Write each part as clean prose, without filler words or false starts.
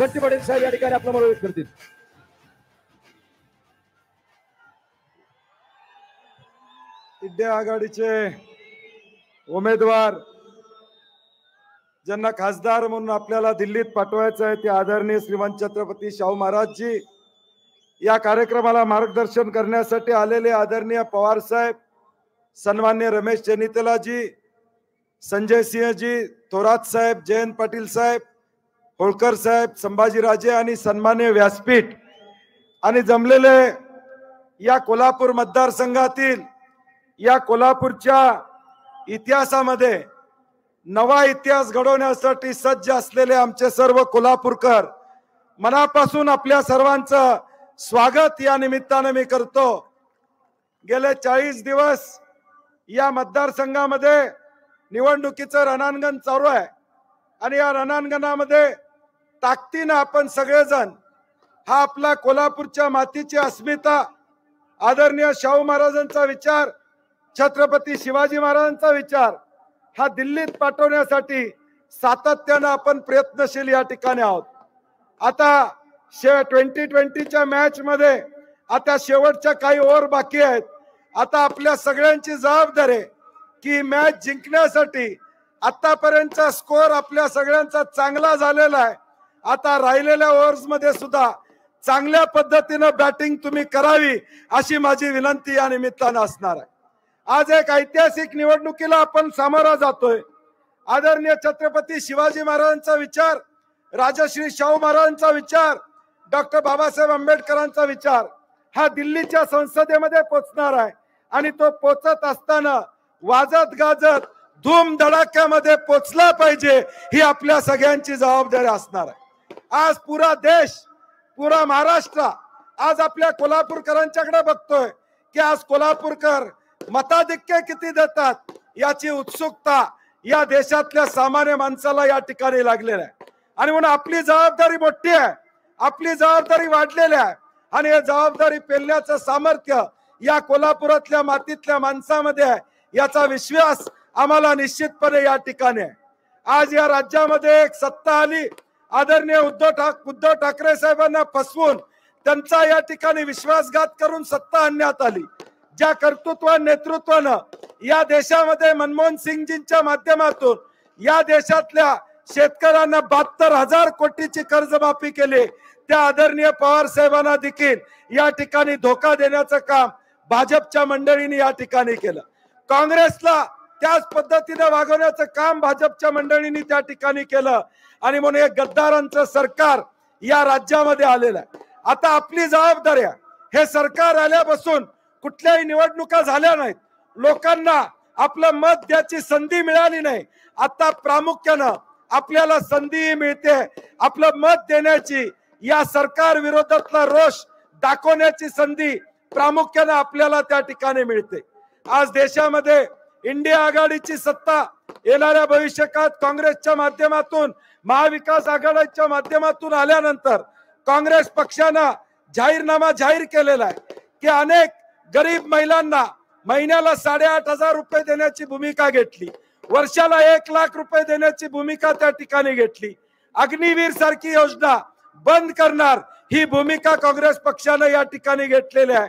बंटी पाटील साहेब या ठिकाणी आपलं मनोगत करतील। इंडिया आघाडीचे उमेदवार ज्यांना खासदार म्हणून आपल्याला दिल्लीत पाठवायचं आहे ते आदरणीय श्रीमान छत्रपती शाहू महाराजजी या कार्यक्रमाला मार्गदर्शन करण्यासाठी आलेले आदरणीय पवार साहेब, सन्मान्य रमेश चेन्नीतालाजी, संजय सिंहजी, थोरात साहेब, जयंत पाटील साहेब, होळकर साहेब, संभाजीराजे आणि सन्मान्य व्यासपीठ आणि जमलेले या कोल्हापूर मतदारसंघातील या कोल्हापूरच्या इतिहासामध्ये नवा इतिहास घडवण्यासाठी सज्ज असलेले आमचे सर्व कोल्हापूरकर, मनापासून आपल्या सर्वांचं स्वागत या निमित्ताने मी करतो। गेले 40 दिवस या मतदारसंघामध्ये निवडणुकीचं रणांगण चालू आहे आणि या रणांगणामध्ये ताकदीने आपण सगळेजण हा आपला कोल्हापूरच्या मातीची अस्मिता, आदरणीय शाहू महाराजांचा विचार, छत्रपती शिवाजी महाराजांचा विचार हा दिल्लीत पाठवण्यासाठी सातत्याने आपण प्रयत्नशील या ठिकाणी आहोत। आता 2020च्या मॅच मध्ये आता शेवटच्या काही ओव्हर बाकी आहेत। आता आपल्या सगळ्यांची जबाबदारी आहे की मॅच जिंकण्यासाठी आतापर्यंतचा स्कोअर आपल्या सगळ्यांचा चांगला झालेला आहे। आता राहिलेल्या ओव्हर्स मध्ये सुद्धा चांगल्या पद्धतीने बॅटिंग तुम्ही करावी अशी माझी विनंती या निमित्ताने असणार आहे। आज एक ऐतिहासिक निवडणुकीला आपण सामोरा जातोय। आदरणीय छत्रपती शिवाजी महाराजांचा विचार, राजश्री शाहू महाराजांचा विचार, डॉक्टर बाबासाहेब आंबेडकरांचा विचार हा दिल्लीच्या संसदेमध्ये पोचणार आहे आणि तो पोचत असताना वाजत गाजत धूम धडाक्यामध्ये पोचला पाहिजे ही आपल्या सगळ्यांची जबाबदारी असणार आहे। आज पुरा देश, पुरा महाराष्ट्र आज आपल्या कोल्हापूरकरांच्याकडे बघतोय की आज कोल्हापूरकर मताधिक्य किती देतात याची उत्सुकता या देशातल्या सामान्य माणसाला या ठिकाणी लागलेला आहे आणि म्हणून आपली जबाबदारी मोठी आहे, आपली जबाबदारी वाढलेली आहे आणि हे जबाबदारी पेलण्याचं सामर्थ्य या कोल्हापुरातल्या मातीतल्या माणसामध्ये आहे याचा विश्वास आम्हाला निश्चितपणे या ठिकाणी आहे। आज या राज्यामध्ये एक सत्ता आली, आदरणीय उद्धव ठाकरे साहेबांना फसवून त्यांचा या ठिकाणी विश्वासघात करून सत्ता आणण्यात आली। ज्या कर्तृत्व नेतृत्वानं या देशामध्ये मनमोहन सिंगजींच्या माध्यमातून या देशातल्या शेतकऱ्यांना 72,000 कोटीची कर्जमाफी केली, त्या आदरणीय पवार साहेबांना देखील या ठिकाणी धोका देण्याचं काम भाजपच्या मंडळींनी या ठिकाणी केलं। काँग्रेसला त्याच पद्धतीने वागवण्याचं काम भाजपच्या मंडळींनी त्या ठिकाणी केलं आणि म्हणून एक गद्दारांचं सरकार या राज्यामध्ये आलेलं आहे। आता आपली जबाबदारी आहे, हे सरकार आल्यापासून कुठल्याही निवडणुका झाल्या नाहीत, लोकांना आपलं मत द्यायची संधी मिळाली नाही। आता प्रामुख्यानं आपल्याला संधी मिळते आपलं मत देण्याची, या सरकार विरोधातला रोष दाखवण्याची संधी प्रामुख्यानं आपल्याला त्या ठिकाणी मिळते। आज देशामध्ये इंडिया आघाडीची सत्ता येणाऱ्या भविष्यकाळात काँग्रेसच्या माध्यमातून, महाविकास आघाडीच्या माध्यमातून आल्यानंतर काँग्रेस पक्षानं जाहीरनामा जाहीर केलेला आहे की अनेक गरीब महिलांना महिन्याला 8,500 रुपये देण्याची भूमिका घेतली, वर्षाला 1 लाख रुपये देण्याची भूमिका त्या ठिकाणी घेतली, अग्निवीर सारखी योजना बंद करणार ही भूमिका काँग्रेस पक्षानं या ठिकाणी घेतलेली आहे।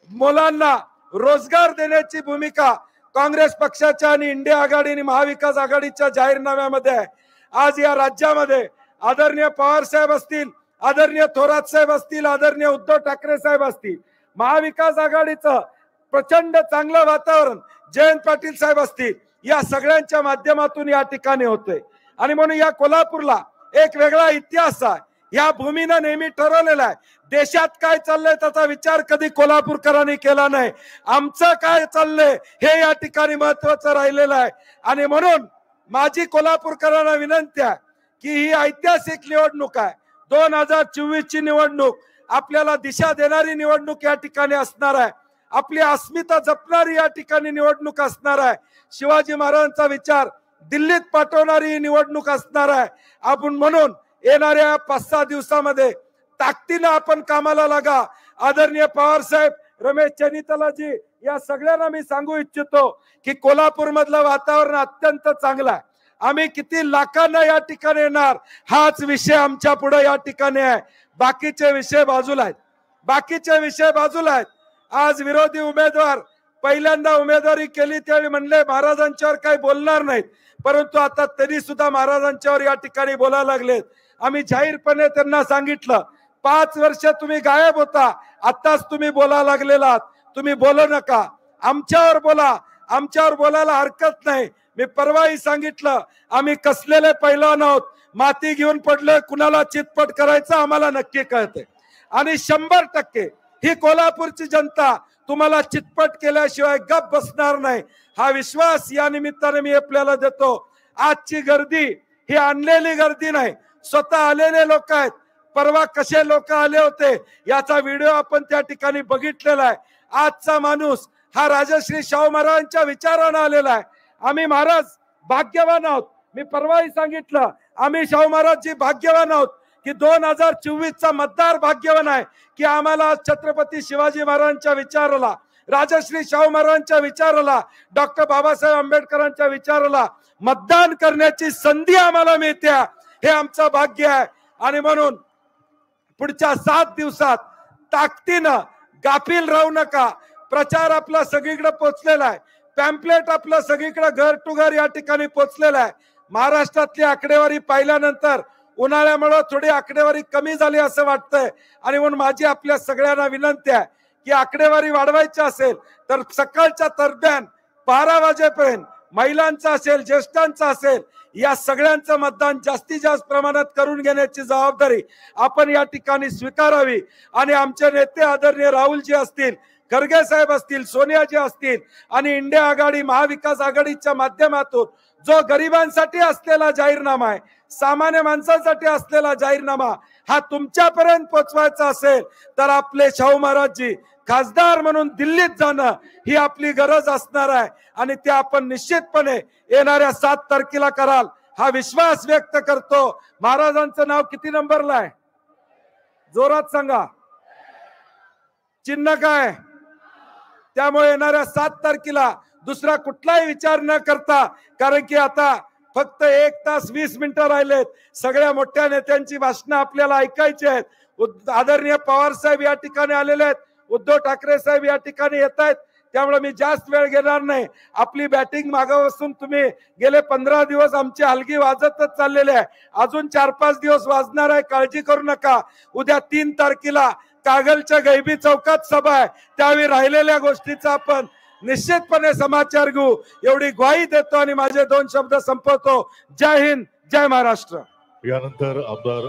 मुलांना रोजगार देण्याची भूमिका काँग्रेस पक्षाच्या आणि इंडिया आघाडी आणि महाविकास आघाडीच्या जाहीरनाम्यामध्ये आहे। आज या राज्यामध्ये आदरणीय पवार साहेब असतील, आदरणीय थोरात साहेब असतील, आदरणीय उद्धव ठाकरे साहेब असतील, महाविकास आघाडीचं प्रचंड चांगलं वातावरण जयंत पाटील साहेब असतील, या सगळ्यांच्या माध्यमातून या ठिकाणी होते आणि म्हणून या कोल्हापूरला एक वेगळा इतिहास आहे। या भूमीनं नेहमी ठरवलेला आहे देशात काय चाललंय त्याचा विचार कधी कोल्हापूरकरांनी केला नाही, आमचं काय चाललंय हे या ठिकाणी महत्वाचं राहिलेलं आहे आणि म्हणून माझी कोल्हापूरकरांना विनंती आहे की ही ऐतिहासिक निवडणूक आहे। 2024 ची निवडणूक आपल्याला दिशा देणारी निवडणूक या ठिकाणी असणार आहे, आपली अस्मिता जपणारी या ठिकाणी निवडणूक असणार आहे, शिवाजी महाराजांचा विचार दिल्लीत पाठवणारी निवडणूक असणार आहे। आपण म्हणून येणाऱ्या 5-6 दिवसामध्ये ताकदीने आपण कामाला लागा। आदरणीय पवार साहेब, रमेश चेन्नीतालाजी या सगळ्यांना मी सांगू इच्छितो की कोल्हापूर मधलं वातावरण अत्यंत चांगलं आहे। आम्ही किती लाखांना या ठिकाणी येणार हाच विषय आमच्या पुढे या ठिकाणी आहे. बाकीचे विषय बाजूला आहेत, बाकीचे विषय बाजूला आहेत. आज विरोधी उमेदवार पहिल्यांदा उमेदवारी केली त्यावेळी म्हणले महाराजांच्यावर काही बोलणार नाहीत, परंतु आता तरी सुद्धा महाराजांच्यावर या ठिकाणी बोलायला लागलेत. आम्ही जाहीरपणे त्यांना सांगितलं 5 वर्ष तुम्ही गायब होता, आताच तुम्ही बोलायला लागलेला, तुम्ही बोलू नका, आमच्यावर बोला, आमच्यावर बोलायला हरकत नाही. मी परवाही सांगितलं आम्ही कसलेले पैलवान आहोत, माती घेऊन पडलोय, कुणाला चितपट करायचं आम्हाला नक्की कळते. आणि 100% ही कोल्हापूरची जनता तुम्हाला चितपट केल्याशिवाय गप बसणार नाही, हा विश्वास या निमित्ताने मी आपल्याला देतो. आजची गर्दी ही आणलेली गर्दी नाही, स्वतः आलेले लोक आहेत. परवा कसे लोक आले होते याचा व्हिडिओ आपण त्या ठिकाणी बघितलेला आहे. आजचा माणूस हा राजश्री शाहू महाराजांच्या विचाराने आलेला आहे. आम्ही महाराज भाग्यवान आहोत. मी परवाही सांगितलं आम्ही शाहू महाराजजी भाग्यवान आहोत की 2024चा मतदार भाग्यवान आहे की आम्हाला छत्रपती शिवाजी महाराजांच्या विचाराला, राजश्री शाहू महाराजांच्या विचाराला, डॉक्टर बाबासाहेब आंबेडकरांच्या विचाराला मतदान करण्याची संधी आम्हाला मिळते, हे आमचं भाग्य आहे. आणि म्हणून पुढच्या 7 दिवसात ताकदीनं गाफील राहू नका. प्रचार आपला सगळीकडे पोहोचलेला आहे, पॅम्पलेट आपलं सगळीकडे घर टू घर या ठिकाणी पोहोचलेला आहे. महाराष्ट्रातली आकडेवारी पाहिल्यानंतर उन्हाळ्यामुळे थोडी आकडेवारी कमी झाली असं वाटतंय, आणि म्हणून माझी आपल्या सगळ्यांना विनंती आहे की आकडेवारी वाढवायची असेल तर सकाळच्या दरम्यान 12 वाजेपर्यंत महिलांचं असेल, ज्येष्ठांचं असेल, या सगळ्यांचं मतदान जास्तीत जास्त प्रमाणात करून घेण्याची जबाबदारी आपण या ठिकाणी स्वीकारावी. आणि आमचे नेते आदरणीय राहुलजी असतील, खरगे साहेब असतील, सोनियाजी असतील आणि इंडिया आघाडी महाविकास आघाडीच्या माध्यमातून जो गरिबांसाठी असलेला जाहीरनामा आहे, सामान्य माणसांसाठी असलेला जाहीरनामा हा तुमच्यापर्यंत पोहोचवायचा असेल तर आपले शाहू महाराजजी खासदार म्हणून दिल्लीत जाणं ही आपली गरज असणार आहे. आणि ते आपण निश्चितपणे येणाऱ्या 7 तारखेला कराल हा विश्वास व्यक्त करतो. महाराजांचं नाव किती नंबरला आहे जोरात सांगा, चिन्ह काय? त्यामुळे येणाऱ्या 7 तारखेला दुसरा कुठलाही विचार न करता, कारण की आता फक्त 1 तास 20 मिनिटं राहिलेत, सगळ्या मोठ्या नेत्यांची भाषणं आपल्याला ऐकायची आहेत. आदरणीय पवार साहेब या ठिकाणी आलेले आहेत, उद्धव ठाकरे साहेब या ठिकाणी येत आहेत, त्यामुळे मी जास्त वेळ घेणार नाही. आपली बॅटिंग मागापासून तुम्ही गेले 15 दिवस आमची हलगी वाजतच चाललेली आहे, अजून 4-5 दिवस वाजणार आहे, काळजी करू नका. उद्या 3 तारखेला कागलच्या गैबी चौकात सभा आहे, त्यावेळी राहिलेल्या गोष्टीचा आपण निश्चितपणे समाचार घेऊ एवढी ग्वाही देतो आणि माझे 2 शब्द संपवतो. जय हिंद, जय महाराष्ट्र. यानंतर आमदार